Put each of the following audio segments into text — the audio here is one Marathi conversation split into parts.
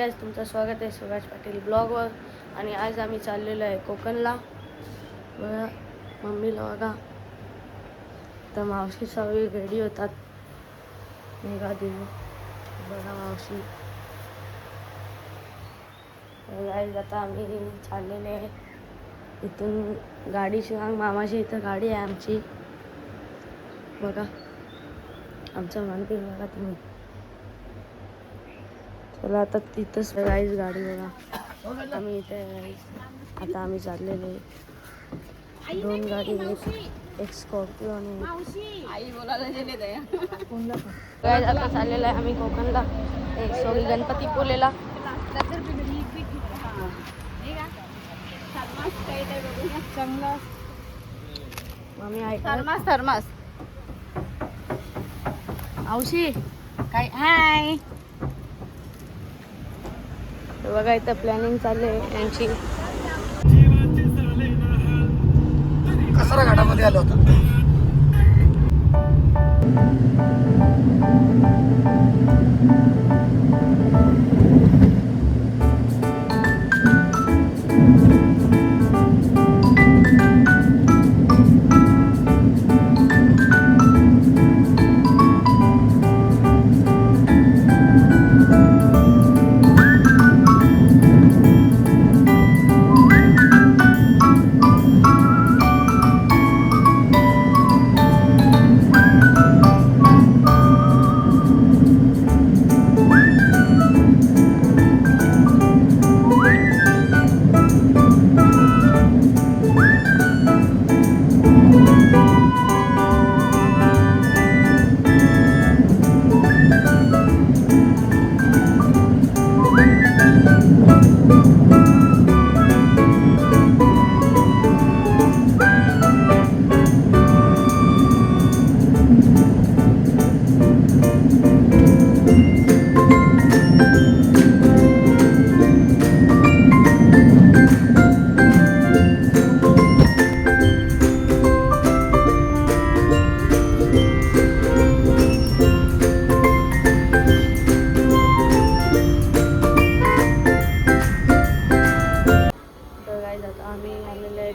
गाईज, तुमचं स्वागत आहे सुभाष पाटील ब्लॉगवर. आणि आज आम्ही चाललेलो आहे कोकणला. बघा मम्मीला बघा, तर मावशी सगळी रेडी होतात. मेघा देवी बघा मावशी. गाईज आता आम्ही चाललेले आहे इथून. गाडीची मामाची इथं गाडी आहे आमची. बघा आमचं मंदिर बघा तुम्ही. चला आता तिथंच गाईज गाडी बघा. आम्ही इथे आता आम्ही चाललेलो आहे. 2 गाडी आहेत, एक स्कॉर्पिओ आणि गाईज आता चाललेलं आहे आम्ही कोकणला. सॉरी गणपती पोलेला. मम्मी आहे थर्मास औशी काय हाय. बघा इथं प्लॅनिंग चालू आहे यांची. कसारा घाटामध्ये आलो होतो.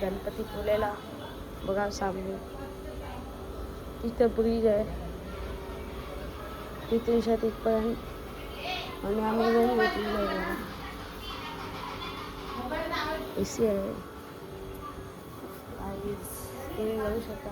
गणपती पोलेला बघा सामने. तिथं ब्रिज आहे तिथून तिथपर्यंत. आणि आम्ही रूम घेतलेलं आहे. AC आहे, तुम्ही जाऊ शकता.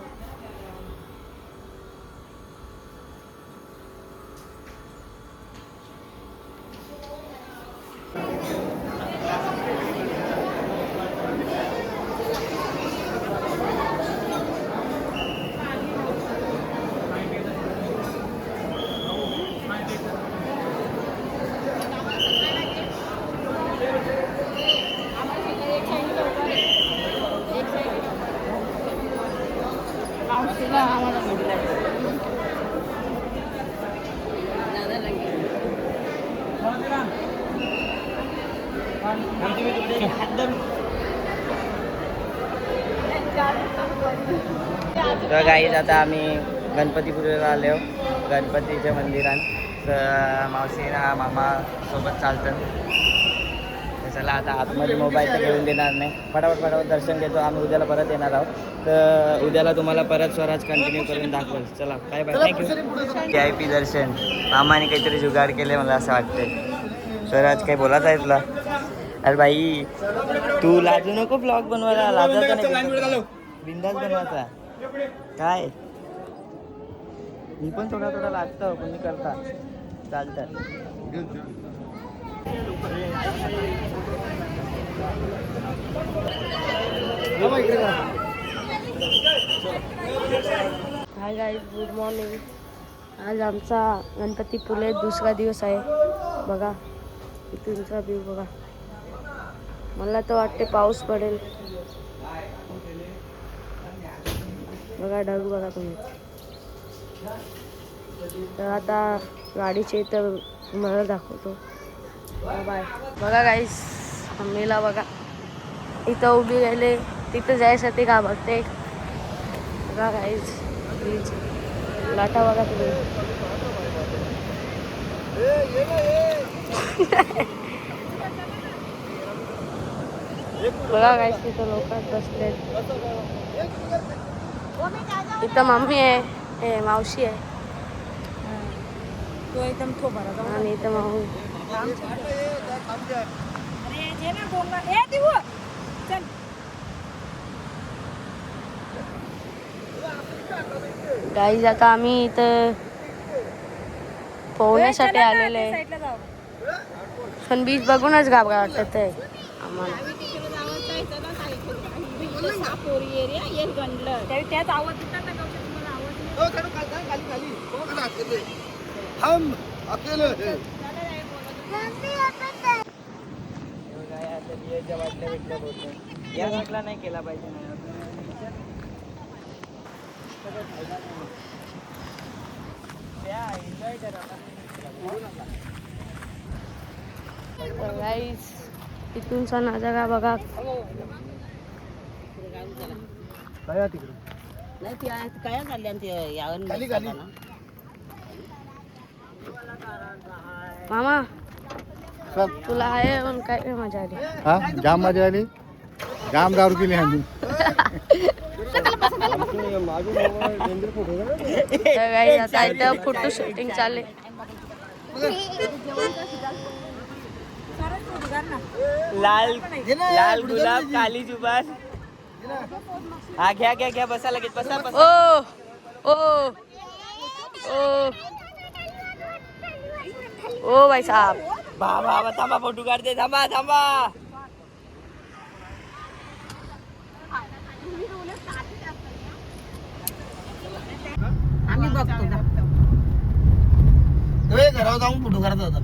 तर गाईज आता आम्ही गणपतीपुळेला आलो गणपतीच्या मंदिरात. तर मावशीना मामा सोबत चालतं. तर चला आता आतमध्ये मोबाईल तर घेऊन देणार नाही. फटाफट दर्शन घेतो. आम्ही उद्याला परत येणार आहोत. तर उद्याला तुम्हाला परत स्वराज कंटिन्यू करून दाखवल. चला बाय बाय, थँक्यू. VIP दर्शन. मामाने काहीतरी जुगाड केले मला असं वाटतंय. स्वराज काही बोलायचं आहे तुला? अरे भाई तू लाजू नको ब्लॉग बनवायला. लाजायचा नाही, बिंदास बनवायचा. काय मी पण थोडा लागतं पण मी करता चालतं. Hi guys, good morning. आज आमचा गणपतीपुळे दुसरा दिवस आहे. बघा इथूनचा व्ह्यू बघा. मला तर वाटते पाऊस पडेल. बघा ढग बघा तुम्ही. तर आता गाडीचे तर तुम्हाला दाखवतो. बाय. बघा गाईस मम्मीला बघा इथं उभी राहिले. तिथं जायसाठी का बघते. बघा गाईस प्लीज लाटा बघा तुम्ही. बघा काय तिथं लोक बसले. इथं मम्मी आहे, मावशी आहे तो एकदम थोबारा आणि इथं माऊ. चल गाईज आता आम्ही इथं पोहण्यासाठी आलेले आहे, साईडला जाऊ. पण बीच बघूनच घाबरा वाटत आहे आम्हाला. त्यात आवाज येतात ना गवशात, तुम्हाला आवाज नाही. हम अकेले हैं. या साईडला नाही केला पाहिजे. तर गाईज इथूनचा नजारा बघा. काय तिकडे नाही ती काय झाली ते यावर खाली खाली. मामा चल. तुला आहे पण काय मजा आली. हा जाम मजा आली. जाम दारू केली आम्ही. तर गाईज आता इथं फोटो शूटिंग चालले. लाल लाल गुलाब काली जुबान. हा घ्या घ्या घ्या, बसा लगेच, बसा बसा. ओ ओ ओ ओ भाई साहब. बाबा थांबा, फोटो काढते, थांबा थांबा. आम्ही बघतो घरावर जाऊन फोटो करत होता.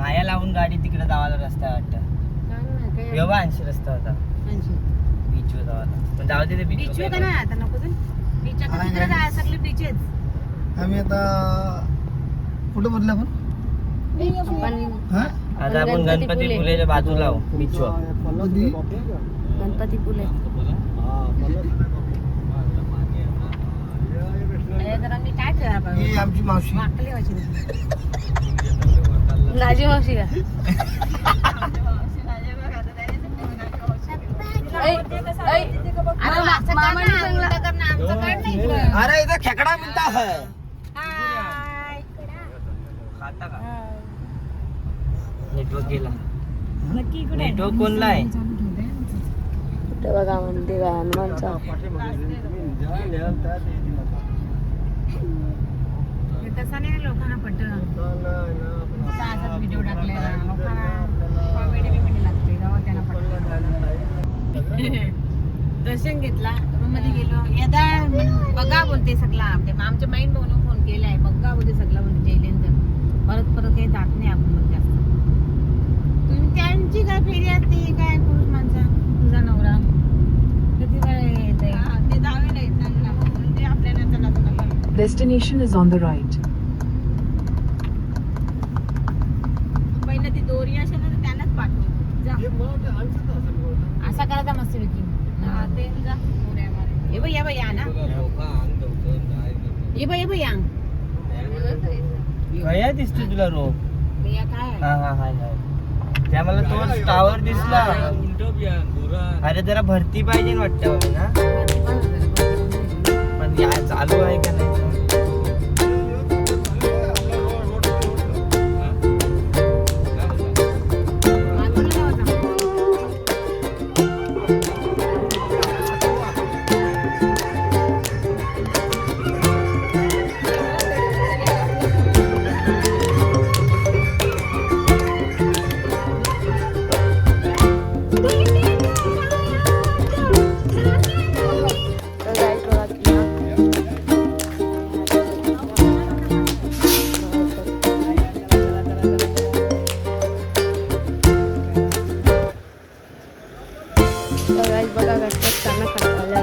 आया लावून गाडी तिकडे जावाला रस्ता वाटतं. व्यवहार 80 रस्ता होता बीचवर जावाला, पण जाऊ दे ते बीच बीच का नाही आता नको बीचच्या तिकडे जायला सगळे बीचेस. आम्ही आता कुठं बदला आपण आपण हा आता आपण गणपती फुलेच्या बाजूला आहो बीचवर. कधी? गणपती पुले. मी काय करा ही आमची मावशी. वाकली व्हायची नाजी मावशी का? मामाने सांगला. अरे इथं खेकडा मिळता है. खाता का? नेटवर्क गेला. नेटवर्क कोणला आहे? कुठे बघा मंदिर आहे हनुमानचा. तसा नाही लोकांना पटत. व्हिडिओ टाकले लोकांना कॉमेडी बिमेडी लागते तेव्हा त्यांना पटत. दर्शन घेतला, रूम मध्ये गेलो. यदा बघा बोलते सगळा आमच्या माइंड म्हणून फोन केलाय. बघा बोलते सगळा म्हणजे जयलेंद्र परत परत काही जात नाही आपण मग जास्त. तुम्ही त्यांची काय फेरी असते काय पुरुष माणसा तुझा नवरा किती वेळ येते ते जावे नाही ते आपल्याला चला चला. Destination is on the right. पहिलं ती दोरी असेल ना तर त्यांनाच पाठव जा. असा करायचा मस्त विकी. ये बाई या ना ये बाई या कया दिसते तुला रोग? या काय हा हा हा हा. त्या मला तो टावर दिसला. अरे जरा भरती पाहिजे वाटतं बाबा ना, पण या चालू आहे का नाही? बघा गणपत त्यांना खायला